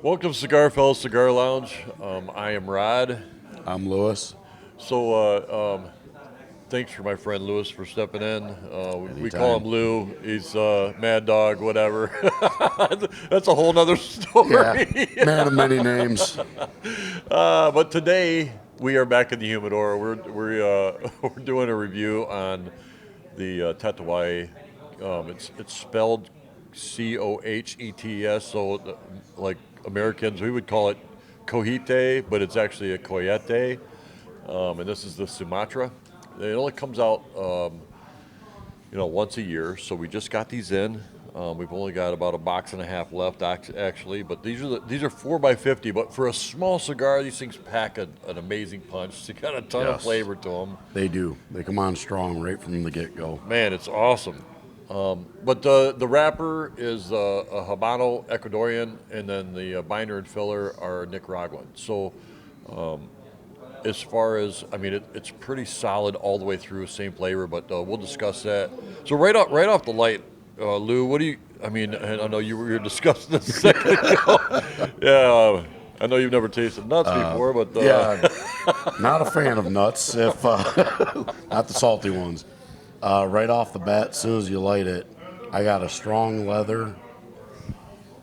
Welcome to Cigar Fellas Cigar Lounge. I am Rod. I'm Lewis. So, thanks for my friend Lewis for stepping in. We call him Anytime. Lou. He's Mad Dog, whatever. That's a whole nother Yeah, story. man of many names. But today we are back in the humidor. We're doing a review on the Tatuaje. It's spelled Cohetes. So, like Americans, we would call it Cohete, but it's actually a Coyete. And this is the Sumatra. It only comes out, once a year. So we just got these in. We've only got about a box and a half left, actually. But these are 4x50. But for a small cigar, these things pack an amazing punch. They got a ton of Yes. flavor to them. They do. They come on strong right from the get-go. Man, it's awesome. But the wrapper is a Habano Ecuadorian, and then the binder and filler are Nicaraguan. So, as far as it's pretty solid all the way through, same flavor. But we'll discuss that. So right off the light, Lou, what do you? I mean, I know you were discussing this a second ago. Yeah, I know you've never tasted nuts before, but Yeah, not a fan of nuts, if not the salty ones. Right off the bat, as soon as you light it, I got a strong leather,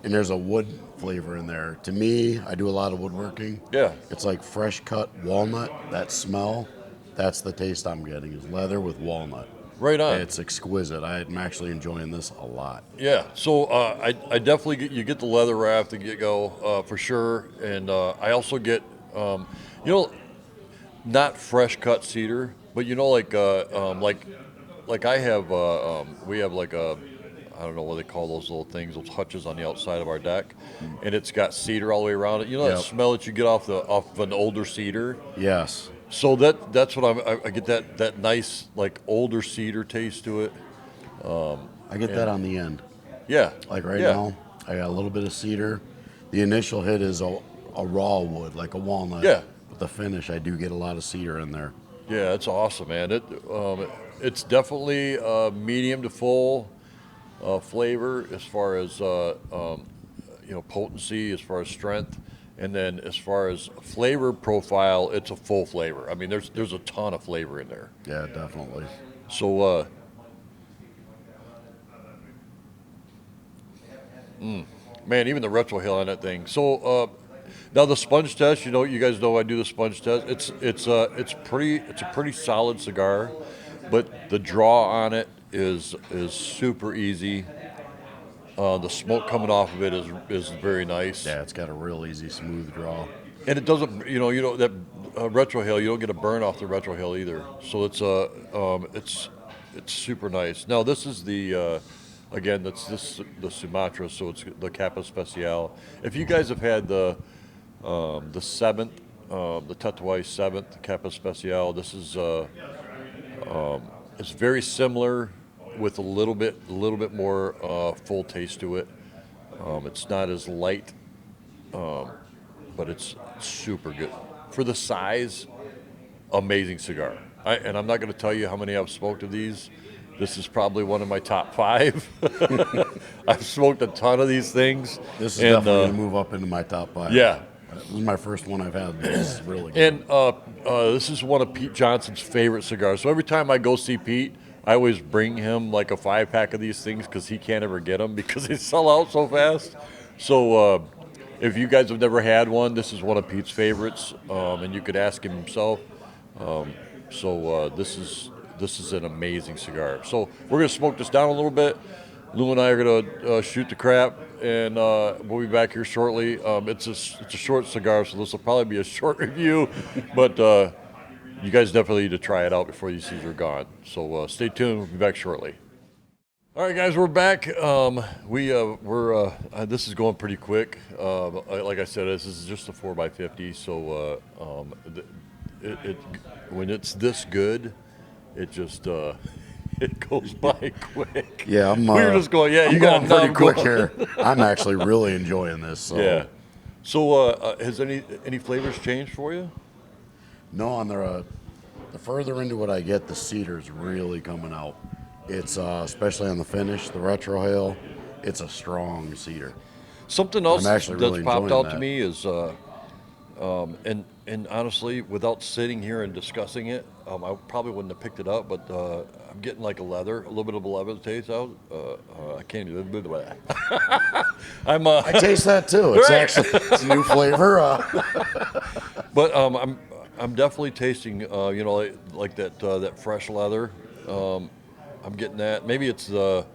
and there's a wood flavor in there. To me, I do a lot of woodworking. yeah. It's like fresh cut walnut. That smell, that's the taste I'm getting, is leather with walnut. Right on. It's exquisite. I'm actually enjoying this a lot. Yeah, so I definitely get the leather wrap to get go for sure, and I also get not fresh cut cedar, but like I have we have like a I don't know what they call those little things, those hutches on the outside of our deck, and it's got cedar all the way around it. You know that Yep. smell that you get off of an older cedar. Yes. So that's what I get that nice like older cedar taste to it. I get that on the end. Yeah, Like right yeah. now, I got a little bit of cedar. The initial hit is a raw wood, like a walnut. Yeah. But the finish, I do get a lot of cedar in there. Yeah, it's awesome, man. It's definitely medium to full flavor as far as potency, as far as strength, and then as far as flavor profile, it's a full flavor. I mean, there's a ton of flavor in there. Yeah, definitely. So, man, even the retrohale on that thing. So now the sponge test, you guys know I do the sponge test. It's a pretty solid cigar, but the draw on it is super easy. The smoke coming off of it is very nice, Yeah, it's got a real easy, smooth draw. and it doesn't that retrohale, you don't get a burn off the retrohale either. So it's super nice. Now this is the again, the Sumatra, so it's the Capa Especial. If you guys have had the seventh, the Tatuaje seventh Capa Especial, this is it's very similar with a little bit more full taste to it. It's not as light, but it's super good for the size. Amazing cigar. And I'm not going to tell you how many I've smoked of these. This is probably one of my top 5. I've smoked a ton of these things. This is and, definitely going to move up into my top 5. Yeah. This is my first one I've had. This is really good. And this is one of Pete Johnson's favorite cigars. So every time I go see Pete, I always bring him like a 5-pack of these things because he can't ever get them because they sell out so fast. So if you guys have never had one, this is one of Pete's favorites, and you could ask him himself. This is an amazing cigar. So we're gonna smoke this down a little bit. Lou and I are gonna shoot the crap, and we'll be back here shortly. It's a short cigar, so this will probably be a short review, but you guys definitely need to try it out before these things are gone. So stay tuned. We'll be back shortly. All right, guys, we're back. We're this is going pretty quick. Like I said, this is just a 4x50. So when it's this good, it just it goes by quick. Yeah, we were just going. Yeah, you got going pretty quick here. I'm actually really enjoying this. So. Yeah. So has any flavors changed for you? No, on the further into it I get, the cedar's really coming out. It's especially on the finish, the retrohale. It's a strong cedar. Something else I'm actually that's really popped enjoying out to that. me is, and honestly, without sitting here and discussing it, I probably wouldn't have picked it up. But I'm getting like a little bit of a leather taste out. I can't even do that. I taste that too. It's Right. actually it's a new flavor. But I'm definitely tasting, like that fresh leather. I'm getting that. Maybe it's the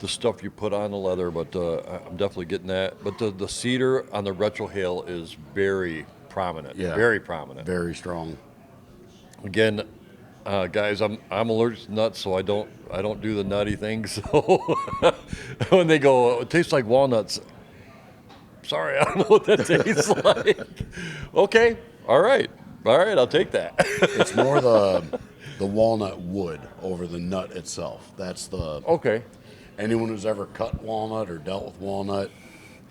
stuff you put on the leather, but I'm definitely getting that. But the cedar on the retrohale is very prominent. Yeah. Very prominent. Very strong. Again, guys, I'm allergic to nuts, so I don't do the nutty thing. So when they go, it tastes like walnuts. Sorry, I don't know what that tastes like. Okay, all right, I'll take that. It's more the walnut wood over the nut itself. That's the Okay, anyone who's ever cut walnut or dealt with walnut,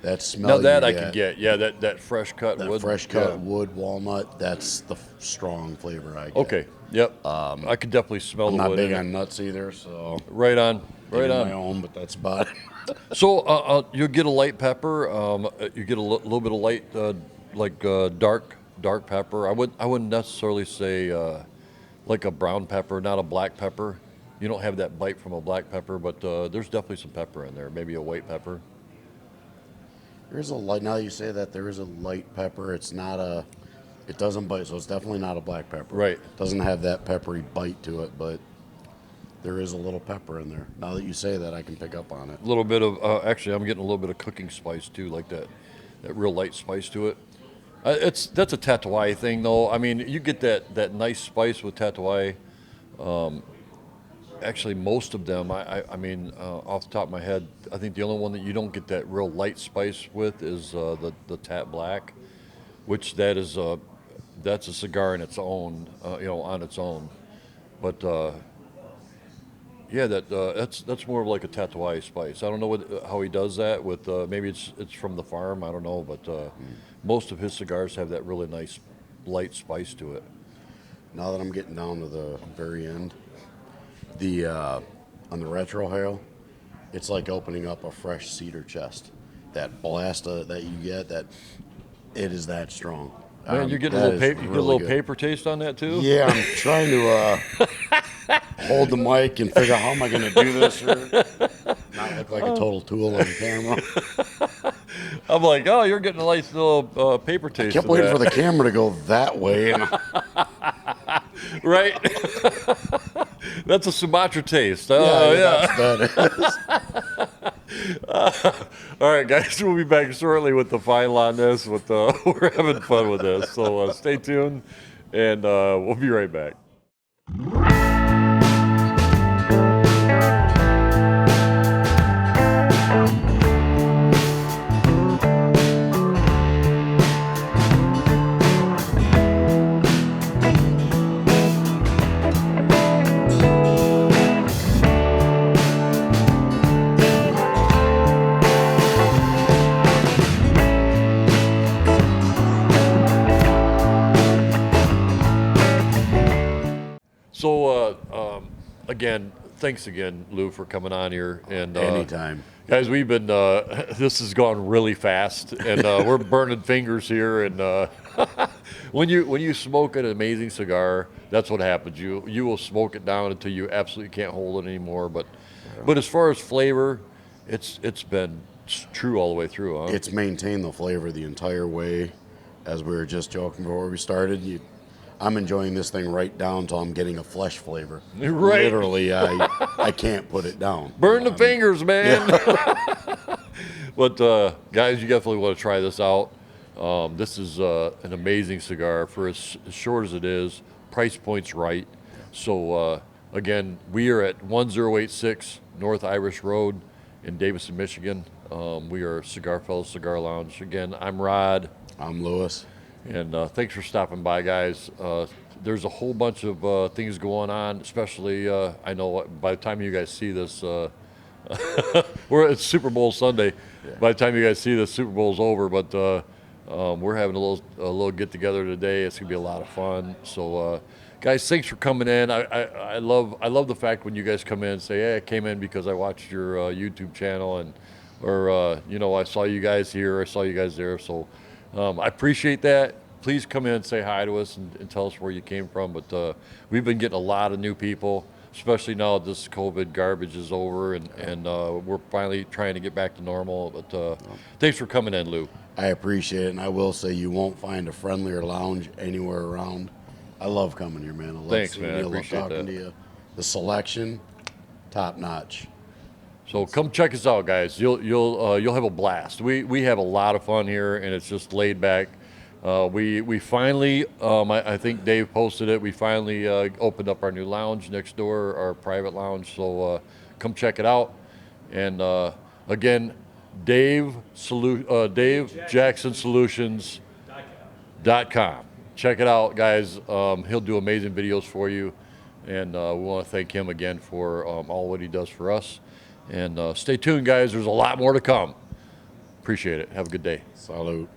that smell now that you I get, can get, yeah, that fresh cut that wood, fresh cut yeah. wood walnut. That's the strong flavor I get. Okay, yep, I could definitely smell I'm the not wood. big in on it. nuts either, so Right on, right I my on. own, but that's about it. So you'll get a light pepper. You get a little bit of light, dark pepper. I wouldn't necessarily say like a brown pepper, not a black pepper. You don't have that bite from a black pepper, but there's definitely some pepper in there. Maybe a white pepper. There's a light. Now that you say that, there is a light pepper. It's not a. It doesn't bite, so it's definitely not a black pepper. Right. It doesn't have that peppery bite to it, but there is a little pepper in there. Now that you say that, I can pick up on it. A little bit of actually, I'm getting a little bit of cooking spice too, like that real light spice to it. That's a Tatuaje thing, though. I mean, you get that nice spice with Tatuaje. Actually, most of them, I mean, off the top of my head, I think the only one that you don't get that real light spice with is the Tat Black, which that's a cigar in its own, on its own. But yeah, that's more of like a Tatuaje spice. I don't know how he does that with. Maybe it's from the farm. I don't know, but most of his cigars have that really nice light spice to it. Now that I'm getting down to the very end, the on the retrohale, it's like opening up a fresh cedar chest. That blast that you get, that it is that strong. Man, you're getting a that little is paper. You get a really little good. paper taste on that too. Yeah, I'm trying to hold the mic and figure out how am I going to do this or not look like a total tool on camera. I'm like, oh, you're getting a nice little paper taste. Kept of waiting that. for the camera to go that way, and Right. That's a Sumatra taste. that is. All right, guys, we'll be back shortly with the final on this. We're having fun with this, so stay tuned, and we'll be right back. So, again, thanks again, Lou, for coming on here. And Anytime. guys, we've been. This has gone really fast, and we're burning fingers here. And when you smoke an amazing cigar, that's what happens. You will smoke it down until you absolutely can't hold it anymore. But as far as flavor, it's been true all the way through, huh? It's maintained the flavor the entire way. As we were just joking before we started, I'm enjoying this thing right down till I'm getting a flesh flavor. Right. Literally, I can't put it down. Burn the fingers, man. But guys, you definitely want to try this out. This is an amazing cigar for as short as it is. Price point's right. So again, we are at 1086 North Irish Road in Davison, Michigan. We are Cigar Fellas Cigar Lounge. Again, I'm Rod. I'm Lewis. And thanks for stopping by, guys. There's a whole bunch of things going on, especially I know by the time you guys see this, it's Super Bowl Sunday. Yeah. By the time you guys see this, Super Bowl's over. But we're having a little get together today. It's gonna be a lot of fun. So, guys, thanks for coming in. I love the fact when you guys come in and say, "Hey, I came in because I watched your YouTube channel," and or I saw you guys here, I saw you guys there. So I appreciate that. Please come in and say hi to us and tell us where you came from. But we've been getting a lot of new people, especially now that this COVID garbage is over, and we're finally trying to get back to normal. But thanks for coming in, Lou. I appreciate it, and I will say you won't find a friendlier lounge anywhere around. I love coming here, man. I love Thanks, seeing man. I you. I love appreciate talking that. to you. The selection, top notch. So come check us out, guys. You'll have a blast. We have a lot of fun here, and it's just laid back. We finally, I think Dave posted it. We finally opened up our new lounge next door, our private lounge. So come check it out. And again, Dave Jackson Solutions.com. Check it out, guys. He'll do amazing videos for you, and we want to thank him again for all what he does for us. And stay tuned, guys. There's a lot more to come. Appreciate it. Have a good day. Salute.